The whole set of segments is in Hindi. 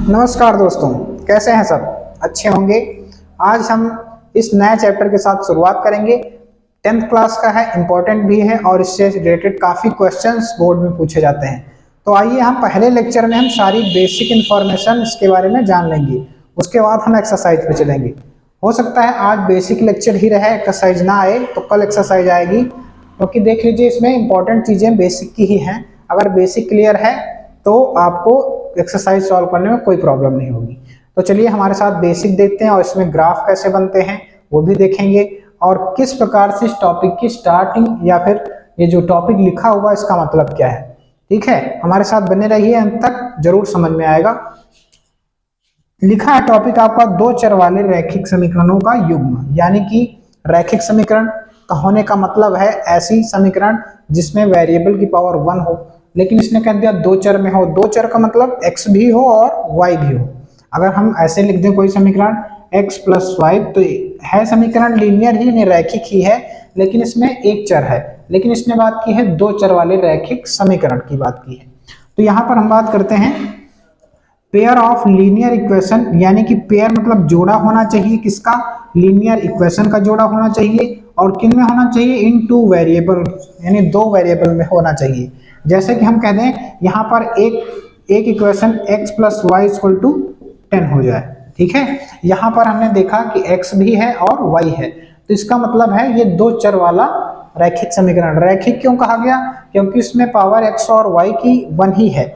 नमस्कार दोस्तों, कैसे हैं सब? अच्छे होंगे। आज हम इस नए चैप्टर के साथ शुरुआत करेंगे। 10th क्लास का है, इम्पोर्टेंट भी है और इससे रिलेटेड काफ़ी क्वेश्चंस बोर्ड में पूछे जाते हैं। तो आइए हम पहले लेक्चर में हम सारी बेसिक इन्फॉर्मेशन इसके बारे में जान लेंगे, उसके बाद हम एक्सरसाइज पे चलेंगे। हो सकता है आज बेसिक लेक्चर ही रहे, एक्सरसाइज ना आए तो कल एक्सरसाइज आएगी, क्योंकि देख लीजिए इसमें इंपॉर्टेंट चीज़ें बेसिक की ही हैं। अगर बेसिक क्लियर है तो आपको एक्सरसाइज सॉल्व करने में कोई प्रॉब्लम नहीं होगी। तो चलिए हमारे साथ बेसिक देखते हैं और इसमें ग्राफ कैसे बनते हैं वो भी देखेंगे, और किस प्रकार से इस टॉपिक की स्टार्टिंग या फिर ये जो टॉपिक लिखा हुआ इसका मतलब क्या है। ठीक है, हमारे साथ बने रहिए, अंत तक जरूर समझ में आएगा। लिखा है टॉपिक आपका दो चर वाले रैखिक समीकरणों का युग्म, यानी कि रैखिक समीकरण का होने का मतलब है ऐसी समीकरण जिसमें वेरिएबल की पावर 1 हो, लेकिन इसने कह दिया दो चर में हो। दो चर का मतलब x भी हो और y भी हो। अगर हम ऐसे लिख दें कोई समीकरण x + 5 तो है समीकरण लीनियर ही, नहीं रैखिक ही है, लेकिन इसमें एक चर है। लेकिन इसने बात की है दो चर वाले रैखिक समीकरण की बात की है। तो यहाँ पर हम बात करते हैं पेयर ऑफ लीनियर इक्वेशन, यानी कि पेयर मतलब जोड़ा होना चाहिए। किसका? लीनियर इक्वेशन का जोड़ा होना चाहिए। और किन में होना चाहिए? इन टू वेरिएबल, यानी दो वेरिएबल में होना चाहिए। जैसे कि हम कह दें यहाँ पर एक इक्वेशन x + y = 10 हो जाए। ठीक है, यहाँ पर हमने देखा कि x भी है और y है, तो इसका मतलब है ये दो चर वाला रैखिक समीकरण। रैखिक क्यों कहा गया? क्योंकि इसमें पावर x और y की 1 ही है,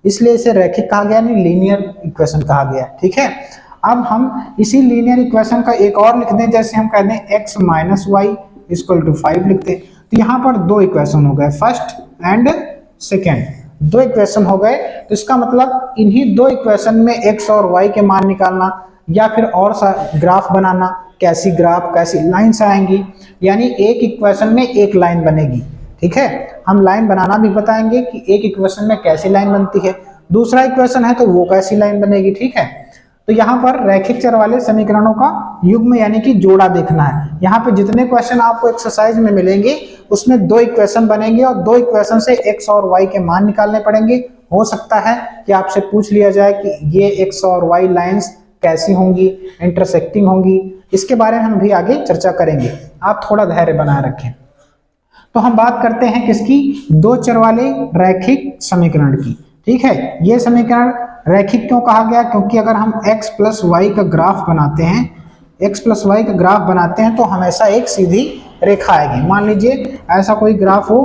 इसलिए इसे रैखिक कहा गया, नहीं लीनियर इक्वेशन कहा गया। ठीक है, अब हम इसी लीनियर इक्वेशन का एक और लिख दें, जैसे हम कह दें x - y = 5 लिखते हैं। तो यहाँ पर दो इक्वेशन हो गए, फर्स्ट एंड सेकेंड, दो इक्वेशन हो गए। तो इसका मतलब इन्हीं दो इक्वेशन में x और y के मान निकालना, या फिर और सा ग्राफ बनाना। कैसी ग्राफ, कैसी लाइन्स आएंगी, यानी एक इक्वेशन में एक लाइन बनेगी। ठीक है, हम लाइन बनाना भी बताएंगे कि एक इक्वेशन में कैसी लाइन बनती है, दूसरा इक्वेशन है तो वो कैसी लाइन बनेगी। ठीक है, तो यहाँ पर रैखिक चर वाले समीकरणों का युग्म यानी कि जोड़ा देखना है। यहाँ पे जितने क्वेश्चन आपको एक्सरसाइज में मिलेंगे उसमें दो इक्वेशन बनेंगे और दो इक्वेशन से x और y के मान निकालने पड़ेंगे। हो सकता है कि आपसे पूछ लिया जाए कि ये x और y लाइंस कैसी होंगी, इंटरसेक्टिंग होंगी, इसके बारे में हम भी आगे चर्चा करेंगे। आप थोड़ा धैर्य बनाए रखें। तो हम बात करते हैं किसकी? दो चर वाले रैखिक समीकरण की। ठीक है, ये समीकरण रैखिक क्यों कहा गया? क्योंकि अगर हम x + y का ग्राफ बनाते हैं, x + y का ग्राफ बनाते हैं तो हमेशा एक सीधी रेखा आएगी। मान लीजिए ऐसा कोई ग्राफ हो,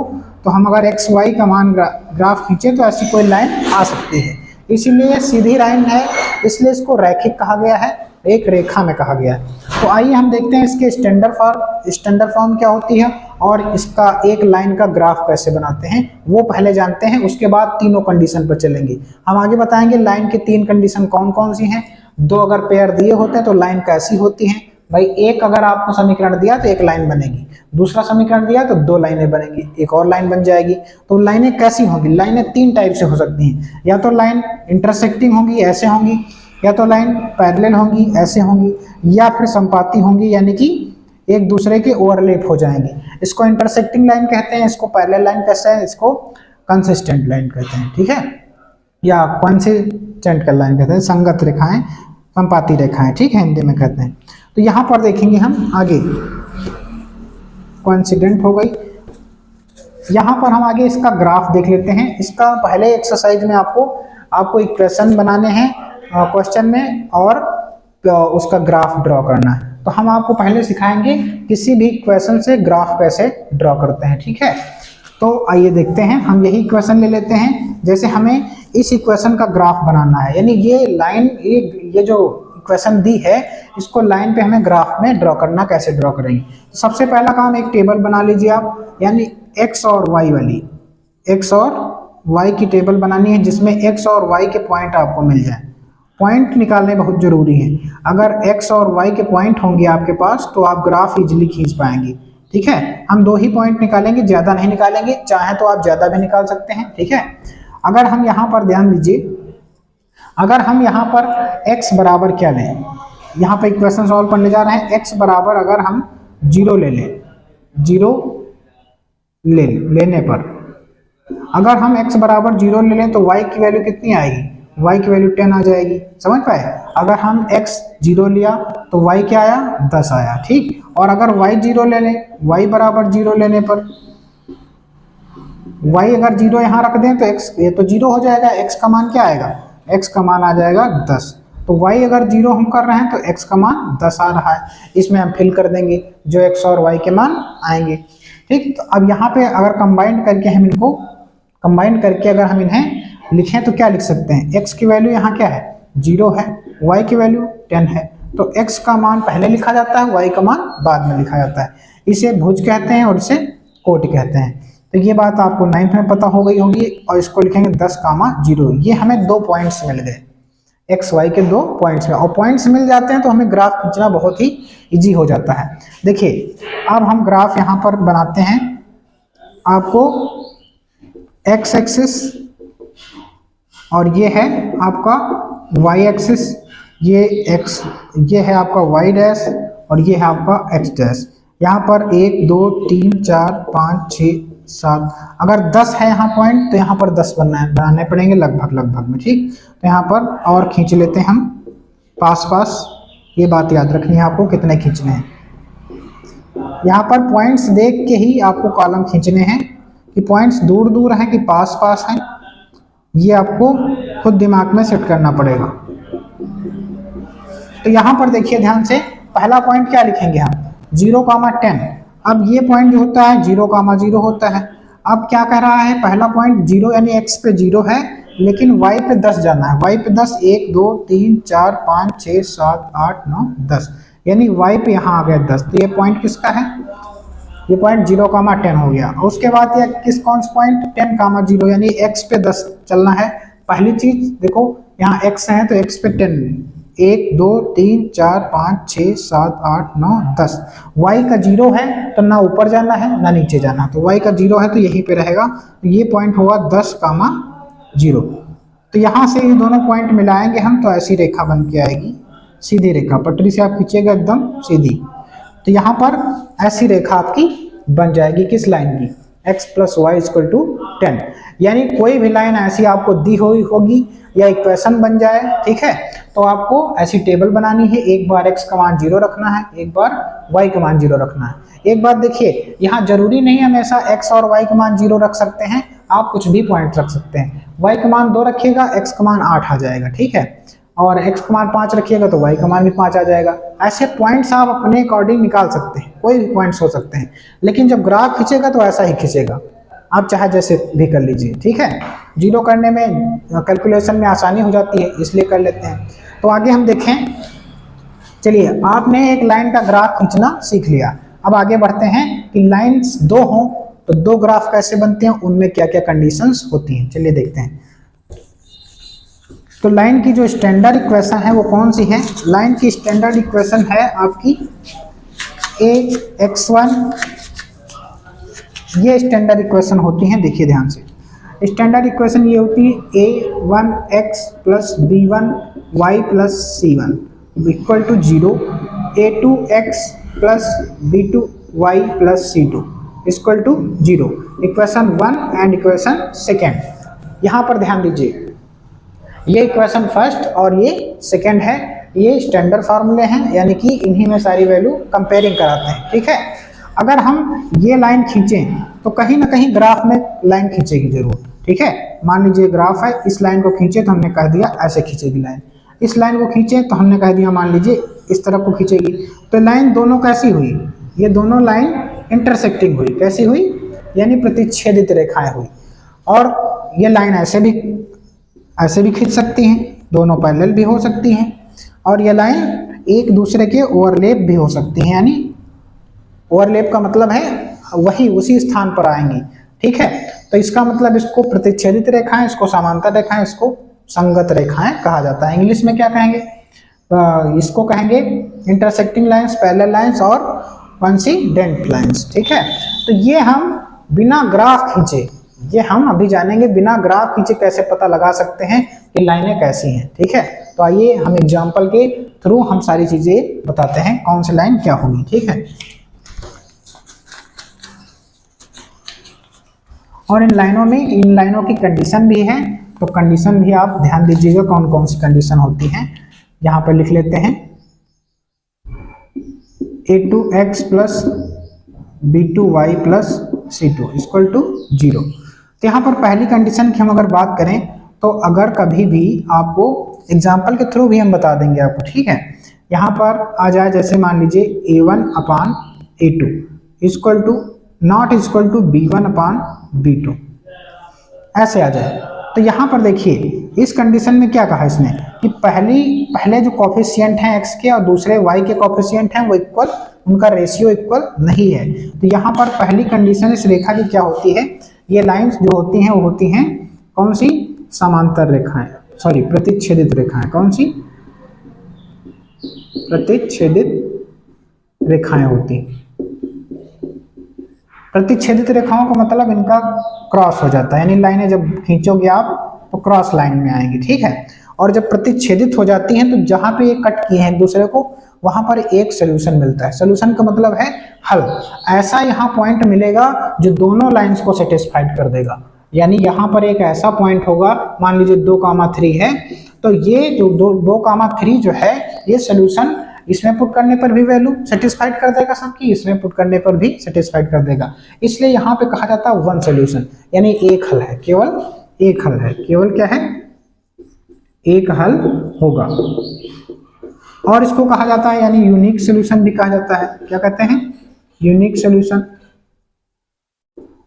तो हम अगर x y का मान ग्राफ खींचे तो ऐसी कोई लाइन आ सकती है, इसीलिए सीधी लाइन है, इसलिए इसको रैखिक कहा गया है, एक रेखा में कहा गया है। तो आइए हम देखते हैं इसके स्टैंडर्ड फॉर्म क्या होती है और इसका एक लाइन का ग्राफ कैसे बनाते हैं वो पहले जानते हैं, उसके बाद तीनों कंडीशन पर चलेंगे। हम आगे बताएंगे लाइन की तीन कंडीशन कौन कौन सी हैं। दो अगर पेयर दिए होते हैं तो लाइन कैसी होती है भाई? एक अगर आपको समीकरण दिया तो एक लाइन बनेगी, दूसरा समीकरण दिया तो दो लाइनें बनेगी, एक और लाइन बन जाएगी। तो लाइनें कैसी होंगी? लाइनें तीन टाइप से हो सकती हैं, या तो लाइन इंटरसेक्टिंग होंगी, ऐसे होंगी, या तो लाइन पैरेलल होंगी, ऐसे होंगी, या फिर संपाती होंगी, यानी कि एक दूसरे के ओवरलैप हो जाएंगे। इसको इंटरसेक्टिंग लाइन कहते हैं, इसको पैरेलल लाइन कहते हैं, इसको कंसिस्टेंट लाइन कहते हैं। ठीक है, या कंसिस्टेंट का लाइन कहते हैं, संगत रेखाएं, संपाती रेखाएं, ठीक है, हिंदी में कहते हैं। तो यहाँ पर देखेंगे हम आगे, कोइंसिडेंट हो गई। यहाँ पर हम आगे इसका ग्राफ देख लेते हैं। इसका पहले एक्सरसाइज में आपको इक्वेशन बनाने हैं क्वेश्चन में, और उसका ग्राफ ड्रॉ करना है। तो हम आपको पहले सिखाएंगे किसी भी इक्वेशन से ग्राफ कैसे ड्रॉ करते हैं। ठीक है, तो आइए देखते हैं। हम यही इक्वेशन ले लेते हैं, जैसे हमें इस इक्वेशन का ग्राफ बनाना है, यानी ये लाइन, ये जो इक्वेशन दी है इसको लाइन पे हमें ग्राफ में ड्रॉ करना। कैसे ड्रॉ करेंगे? तो सबसे पहला काम, एक टेबल बना लीजिए आप, यानी x और y वाली, x और y की टेबल बनानी है जिसमें x और y के पॉइंट आपको मिल जाए। पॉइंट निकालने बहुत जरूरी है, अगर x और y के पॉइंट होंगे आपके पास तो आप ग्राफ इजीली खींच पाएंगे। ठीक है, हम दो ही पॉइंट निकालेंगे, ज्यादा नहीं निकालेंगे, चाहे तो आप ज्यादा भी निकाल सकते हैं। ठीक है, अगर हम यहाँ पर ध्यान दीजिए, अगर हम यहाँ पर x बराबर क्या लें, यहाँ पर इक्वेशन सॉल्व करने जा रहे हैं, x बराबर अगर हम 0 ले लें, 0 लेने पर अगर हम x बराबर 0 ले लें तो y की वैल्यू कितनी आएगी? y की वैल्यू 10 आ जाएगी। समझ पाए? अगर हम x 0 लिया तो y क्या आया, 10 आया। ठीक, और अगर y 0 ले लें, y बराबर 0 लेने पर y अगर 0 यहाँ रख दें तो x ये तो 0 हो जाएगा, x का मान क्या आएगा, x का मान आ जाएगा 10। तो y अगर 0 हम कर रहे हैं तो x का मान 10 आ रहा है, इसमें हम फिल कर देंगे जो x और y के मान आएंगे। ठीक, तो अब यहाँ पे अगर कंबाइन करके हम इनको कंबाइन करके अगर हम इन्हें लिखें तो क्या लिख सकते हैं, x की वैल्यू यहाँ क्या है 0 है, y की वैल्यू 10 है, तो x का मान पहले लिखा जाता है, y का मान बाद में लिखा जाता है। इसे भुज कहते हैं और इसे कोटि कहते हैं। तो ये बात आपको 9th में पता हो गई होगी। और इसको लिखेंगे 10,0। ये हमें 2 पॉइंट्स मिल गए, एक्स वाई के 2 पॉइंट्स में, और पॉइंट्स मिल जाते हैं तो हमें ग्राफ खींचना बहुत ही इजी हो जाता है। देखिए अब हम ग्राफ यहाँ पर बनाते हैं। आपको एक्स एक्सिस और ये है आपका वाई एक्सिस, ये है आपका वाई डैश और ये है आपका एक्स डैश। यहाँ पर 1 2 3 4 5 6 7, अगर 10 है यहाँ पॉइंट तो यहाँ पर 10 बनाने पड़ेंगे लगभग में। ठीक, तो यहाँ पर और खींच लेते हैं हम पास, ये बात याद रखनी है आपको कितने खींचने हैं। यहाँ पर पॉइंट्स देख के ही आपको कॉलम खींचने हैं कि पॉइंट्स दूर हैं कि पास हैं, ये आपको खुद दिमाग में सेट करना पड़ेगा। तो यहाँ पर देखिए ध्यान से, पहला पॉइंट क्या लिखेंगे हम 0,10। अब ये पॉइंट जो होता है 0,0 होता है। अब क्या कह रहा है, पहला पॉइंट 0 यानी x पे 0 है, लेकिन y पे 10 जाना है। y पे 10 1 2 3 4 5 6 7 8 9 10, यानी y पे यहाँ आ गया 10। तो ये पॉइंट किसका है, ये पॉइंट 0,10 हो गया। और उसके बाद ये कौन सा पॉइंट 10,0 यानी x पे 10 चलना है। पहली चीज देखो यहाँ x है तो x पे 10, 1 2 3 4 5 6 7 8 9 10। y का 0 है तो ना ऊपर जाना है ना नीचे जाना, तो y का 0 है तो यहीं पे रहेगा। तो ये पॉइंट होगा 10,0। तो यहाँ से ये दोनों पॉइंट मिलाएंगे हम तो ऐसी रेखा बन के आएगी, सीधी रेखा, पटरी से आप खींचिएगा एकदम सीधी। तो यहाँ पर ऐसी रेखा आपकी बन जाएगी किस लाइन की, x + y = 10। यानी कोई भी लाइन ऐसी आपको दी हुई होगी या इक्वेशन बन जाए, ठीक है, तो आपको ऐसी टेबल बनानी है। एक बार x का मान 0 रखना है, एक बार y का मान 0 रखना है। एक बात देखिए, यहाँ जरूरी नहीं हमेशा x और y का मान 0 रख सकते हैं, आप कुछ भी पॉइंट रख सकते हैं। y का मान 2 रखिएगा, x का मान 8 आ जाएगा, ठीक है, और x का मान 5 रखिएगा तो y का मान भी 5 आ जाएगा। ऐसे पॉइंट्स आप अपने अकॉर्डिंग निकाल सकते हैं, कोई भी पॉइंट्स हो सकते हैं, लेकिन जब ग्राफ खींचेगा तो ऐसा ही खींचेगा, आप चाहे जैसे भी कर लीजिए, ठीक है। 0 करने में कैलकुलेशन में आसानी हो जाती है, इसलिए कर लेते हैं। तो आगे हम देखें, चलिए आपने एक लाइन का ग्राफ खींचना सीख लिया। अब आगे बढ़ते हैं कि लाइन्स 2 हों तो 2 ग्राफ कैसे बनते हैं, उनमें क्या क्या कंडीशंस होती हैं, चलिए देखते हैं। तो लाइन की जो स्टैंडर्ड इक्वेशन है वो कौन सी है, लाइन की स्टैंडर्ड इक्वेशन है आपकी ax1, ये स्टैंडर्ड इक्वेशन होती हैं। देखिए ध्यान से, स्टैंडर्ड इक्वेशन ये होती है a1x + b1y + c1 = 0, a2x + b2y + c2 = 0। Equation 1 and equation 2। यहाँ पर ध्यान दीजिए, ये इक्वेशन फर्स्ट और ये सेकंड है, ये स्टैंडर्ड फार्मूले हैं, यानी कि इन्हीं में सारी वैल्यू कंपेयरिंग कराते हैं, ठीक है। अगर हम ये लाइन खींचें तो कहीं ना कहीं ग्राफ में लाइन खींचेगी जरूर, ठीक है। मान लीजिए ग्राफ है, इस लाइन को खींचे तो हमने कह दिया ऐसे खींचेगी लाइन, इस लाइन को खींचे तो हमने कह दिया मान लीजिए इस तरफ को खींचेगी। तो लाइन दोनों कैसी हुई, ये दोनों लाइन इंटरसेक्टिंग हुई, कैसी हुई, यानी प्रतिच्छेदित रेखाएं हुई। और ये लाइन ऐसे भी खींच सकती हैं, दोनों पैरेलल भी हो सकती हैं, और ये लाइन एक दूसरे के ओवरलैप भी हो सकती हैं, यानी ओवरलैप का मतलब है वही उसी स्थान पर आएंगी, ठीक है। तो इसका मतलब इसको प्रतिच्छेदित रेखाएं, इसको समांतर रेखाएं, इसको संगत रेखाएं कहा जाता है। इंग्लिश में क्या कहेंगे, इसको कहेंगे इंटरसेक्टिंग लाइंस, पैरेलल लाइंस और कोइंसिडेंट लाइंस, ठीक है। तो ये हम बिना ग्राफ खींचे, ये हम अभी जानेंगे बिना ग्राफ खींचे कैसे पता लगा सकते हैं कि लाइनें कैसी हैं, ठीक है। तो आइए हम एग्जांपल के थ्रू हम सारी चीजें बताते हैं कौन सी लाइन क्या होगी, ठीक है। और इन लाइनों की कंडीशन भी है तो कंडीशन भी आप ध्यान दीजिएगा कौन कौन सी कंडीशन होती हैं। यहाँ पर लिख लेते हैं a2x plus b2y plus c2 equal to 0। तो यहाँ पर पहली कंडीशन की हम अगर बात करें तो अगर कभी भी आपको एग्जाम्पल के थ्रू भी हम बता देंगे आपको, ठीक है। यहाँ पर आ जाए जैसे मान लीजिए a1 upon a2 equal to not equal to b1 upon b2, ऐसे आ जाए। तो यहाँ पर देखिए इस कंडीशन में क्या कहा इसने कि पहले जो कॉफिशिएंट हैं x के और दूसरे y के कॉफिशिएंट हैं वो इक्वल, उनका रेशियो इक्वल नहीं है। तो यहाँ पर पहली कंडीशन इस रेखा की क्या होती है, ये लाइंस जो होती हैं वो होती हैं कौन सी, समांतर रेखाएं, सॉरी प्रतिच्छेदित रेखाएं। कौन सी, प्रतिच्छेदित रेखाएं होती। प्रतिच्छेदित रेखाओं का मतलब इनका क्रॉस हो जाता है, यानी लाइनें जब खींचोगे आप तो क्रॉस लाइन में आएंगी, ठीक है। और जब प्रतिच्छेदित हो जाती हैं तो जहां पे ये कट किए हैं एक दूसरे को वहां पर एक सोल्यूशन मिलता है। सोल्यूशन का मतलब है हल। ऐसा यहाँ पॉइंट मिलेगा जो दोनों लाइंस को सेटिस्फाइड कर देगा। यानी यहाँ पर एक ऐसा पॉइंट होगा, मान लीजिए 2,3 है, तो ये जो 2,3 जो है ये सोल्यूशन इसमें पुट करने पर भी वैल्यू सेटिस्फाइड कर देगा सबकी, इसमें पुट करने पर भी सेटिस्फाइड कर देगा। इसलिए यहाँ पे कहा जाता है वन सोल्यूशन, यानी एक हल है, केवल एक हल है, केवल क्या है, एक हल होगा। और इसको कहा जाता है यानी यूनिक सोल्यूशन भी कहा जाता है। क्या कहते हैं, यूनिक सोल्यूशन,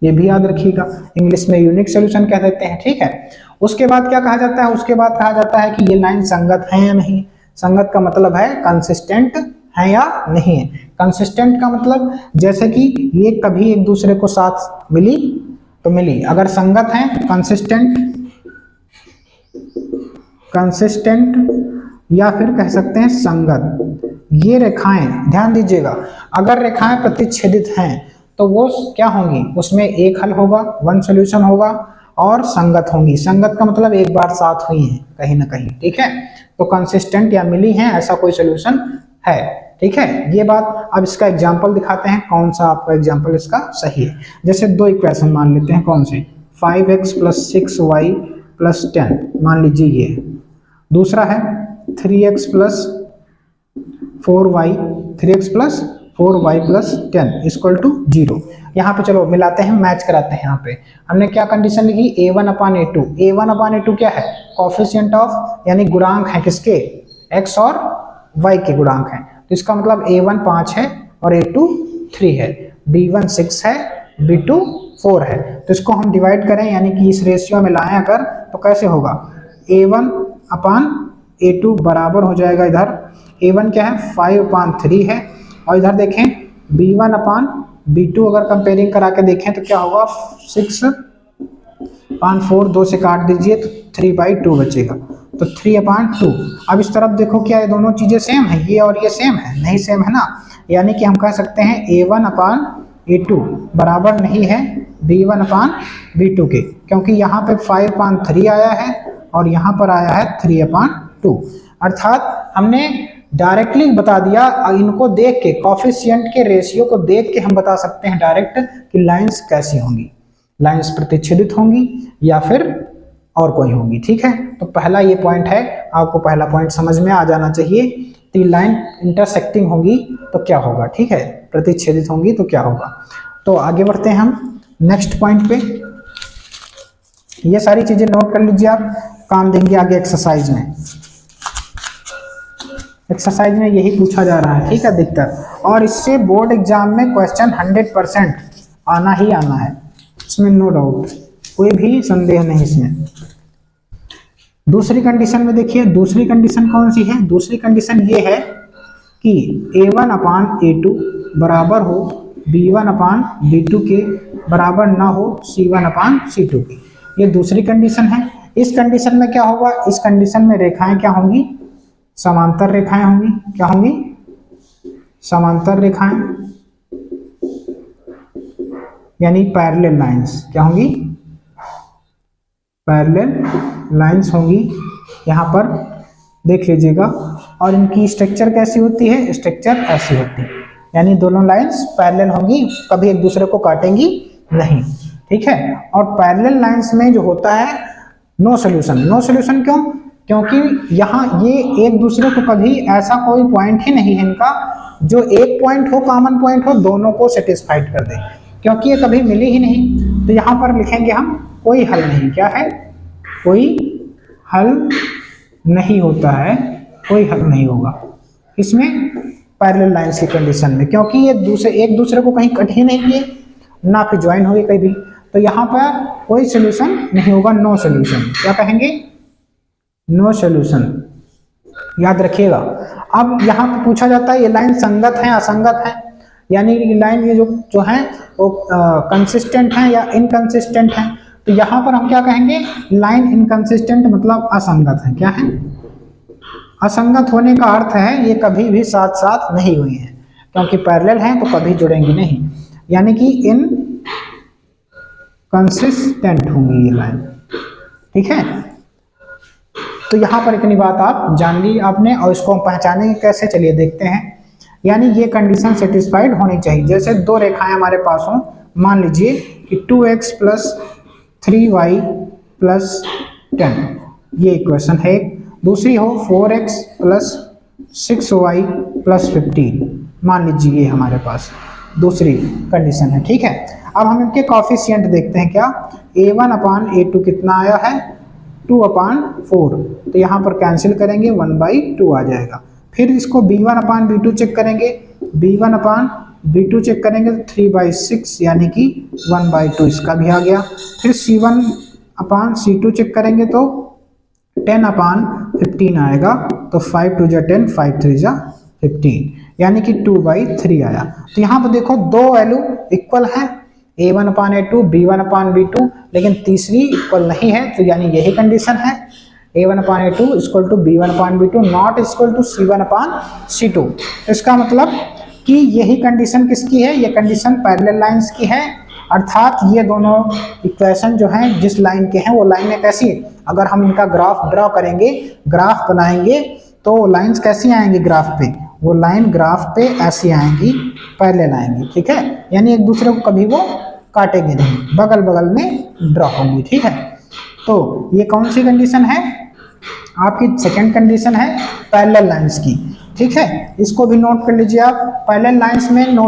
ये भी याद रखिएगा, इंग्लिश में यूनिक सोल्यूशन कह देते हैं, ठीक है। उसके बाद क्या कहा जाता है, उसके बाद कहा जाता है कि ये लाइन संगत है या नहीं। संगत का मतलब है कंसिस्टेंट है या नहीं है। कंसिस्टेंट का मतलब जैसे कि ये कभी एक दूसरे को साथ मिली तो मिली, अगर संगत है कंसिस्टेंट या फिर कह सकते हैं संगत। ये रेखाएं ध्यान दीजिएगा, अगर रेखाएं प्रतिच्छेदित हैं तो वो क्या होंगी, उसमें एक हल होगा, वन सॉल्यूशन होगा, और संगत होंगी। संगत का मतलब एक बार साथ हुई हैं कहीं ना कहीं, ठीक है। तो कंसिस्टेंट या मिली हैं ऐसा कोई सॉल्यूशन है, ठीक है। ये बात, अब इसका एग्जांपल दिखाते हैं कौन सा आपका एग्जांपल इसका सही है। जैसे दो इक्वेशन मान लेते हैं, कौन से, 5x प्लस 6y प्लस 10 मान लीजिए ये। दूसरा है 3x plus 4y plus 10 equal to 0। यहाँ पे चलो मिलाते हैं, मैच कराते हैं। यहाँ पे हमने क्या कंडीशन लिखी, a1 upon a2। a1 upon a2 क्या है, कोफिशिएंट ऑफ, यानी गुणांक है किसके, x और y के गुणांक हैं। तो इसका मतलब a1 5 है और a2 3 है, b1 6 है, b2 4 है। तो इसको हम डिवाइड करें यानी कि इस रेशियो में लाएं अगर, तो कैसे होगा, a1 अपान a2 बराबर हो जाएगा, इधर a1 क्या है 5 अपान 3 है, और इधर देखें b1 अपान b2 अगर कंपेयरिंग करा के देखें तो क्या होगा, 6 अपान 4, 2 से काट दीजिए तो 3/2 बचेगा, तो 3 अपान 2। अब इस तरफ देखो क्या ये दोनों चीजें सेम है, ये और ये सेम है, नहीं सेम है ना, यानी कि हम कह सकते हैं a1 अपान a2 बराबर नहीं है b1 अपान b2 के, क्योंकि यहाँ पे 5 अपान 3 आया है और यहाँ पर आया है 3 अपान 2। अर्थात हमने डायरेक्टली बता दिया, इनको देख के, कॉफिशिएंट के रेशियो को देख के हम बता सकते हैं डायरेक्ट कि लाइंस कैसी होंगी, लाइंस प्रतिच्छेदित होंगी या फिर और कोई होंगी, ठीक है। तो पहला ये पॉइंट है, आपको पहला पॉइंट समझ में आ जाना चाहिए। तो लाइन इंटरसेक्टिंग होंगी तो क्या होगा, ठीक है, प्रतिच्छेदित होंगी तो क्या होगा। तो आगे बढ़ते हैं हम नेक्स्ट पॉइंट पे। ये सारी चीजें नोट कर लीजिए, आप काम देंगे आगे एक्सरसाइज में। एक्सरसाइज में यही पूछा जा रहा है, ठीक है अधिकतर, और इससे बोर्ड एग्जाम में क्वेश्चन 100% आना ही आना है, इसमें नो डाउट, कोई भी संदेह नहीं इसमें। दूसरी कंडीशन में देखिए, दूसरी कंडीशन कौन सी है, दूसरी कंडीशन ये है कि a1 अपान a2 बराबर हो b1 अपान b2 के, बराबर ना हो c1 अपान c2 के। ये दूसरी कंडीशन है। इस कंडीशन में क्या होगा, इस कंडीशन में रेखाएं क्या होंगी, समांतर रेखाएं होंगी। क्या होंगी, समांतर रेखाएं, यानी पैरेलल लाइंस। क्या होंगी, पैरेलल लाइंस होंगी, यहाँ पर देख लीजिएगा। और इनकी स्ट्रक्चर कैसी होती है, स्ट्रक्चर ऐसी होती है, यानी दोनों लाइंस पैरेलल होंगी, कभी एक दूसरे को काटेंगी नहीं, ठीक है। और पैरेलल लाइंस में जो होता है नो सोल्यूशन। नो सोल्यूशन क्यों? क्योंकि यहाँ ये एक दूसरे को कभी ऐसा कोई पॉइंट ही नहीं है इनका जो एक पॉइंट हो, कॉमन पॉइंट हो, दोनों को सेटिस्फाइड कर दे, क्योंकि ये कभी मिली ही नहीं। तो यहाँ पर लिखेंगे हम कोई हल नहीं। क्या है? कोई हल नहीं होता है, कोई हल नहीं होगा इसमें पैरेलल लाइंस की कंडीशन में, क्योंकि ये एक दूसरे को कहीं कट ही नहीं किए, ना फिर ज्वाइन हो गए कहीं भी। तो यहाँ पर कोई सोल्यूशन नहीं होगा, नो सोल्यूशन। क्या कहेंगे? नो सोल्यूशन, याद रखिएगा। अब यहाँ पे पूछा जाता है ये लाइन संगत है असंगत है, यानी ये लाइन ये जो है वो कंसिस्टेंट है या इनकंसिस्टेंट है। तो यहाँ पर हम क्या कहेंगे? लाइन इनकंसिस्टेंट मतलब असंगत है। क्या है? असंगत होने का अर्थ है ये कभी भी साथ साथ नहीं हुई है, क्योंकि पैरेलल हैं तो कभी जुड़ेंगी नहीं, यानी कि इनकंसिस्टेंट होंगी ये लाइन। ठीक है, तो यहाँ पर इतनी बात आप जान ली आपने, और इसको हम पहचानेंगे कैसे, चलिए देखते हैं। यानी ये कंडीशन सेटिस्फाइड होनी चाहिए। जैसे दो रेखाएं हमारे पास हों, मान लीजिए कि 2x + 3y + 10, ये इक्वेशन है। दूसरी हो 4x + 6y + 15, मान लीजिए ये हमारे पास दूसरी कंडीशन है। ठीक है, अब हम इनके कोफिशिएंट देखते हैं। क्या? a1/a2 कितना आया है? 2/4। तो यहाँ पर कैंसिल करेंगे, 1/2 आ जाएगा। फिर इसको b1/b2 चेक करेंगे, b1/b2 चेक करेंगे तो 3/6 यानी कि 1/2 इसका भी आ गया। फिर c1/c2 चेक करेंगे तो 10/15 आएगा, तो 5 2 10, 5 3 15, यानी कि 2/3 आया। तो यहाँ पर देखो दो वैल्यू इक्वल है, a1/a2 b1/b2, लेकिन तीसरी इक्वल नहीं है, तो यानी यही कंडीशन है, a1/a2 = b1/b2 नॉट = c1/c2। इसका मतलब कि यही कंडीशन किसकी है? ये कंडीशन पैरेलल लाइंस की है, अर्थात ये दोनों इक्वेशन जो हैं जिस लाइन के हैं वो लाइनें कैसी, अगर हम इनका ग्राफ ड्रॉ करेंगे, ग्राफ बनाएंगे, तो लाइंस कैसी आएंगी ग्राफ पे? वो लाइन ग्राफ पे ऐसी आएंगी, पैरेलल आएंगी। ठीक है, यानी एक दूसरे को कभी वो काटेंगे नहीं, बगल बगल में ड्रॉ होंगी। ठीक है, तो ये कौन सी कंडीशन है? आपकी सेकंड कंडीशन है पैरेलल लाइंस की। ठीक है, इसको भी नोट कर लीजिए आप। पैरेलल लाइंस में नोट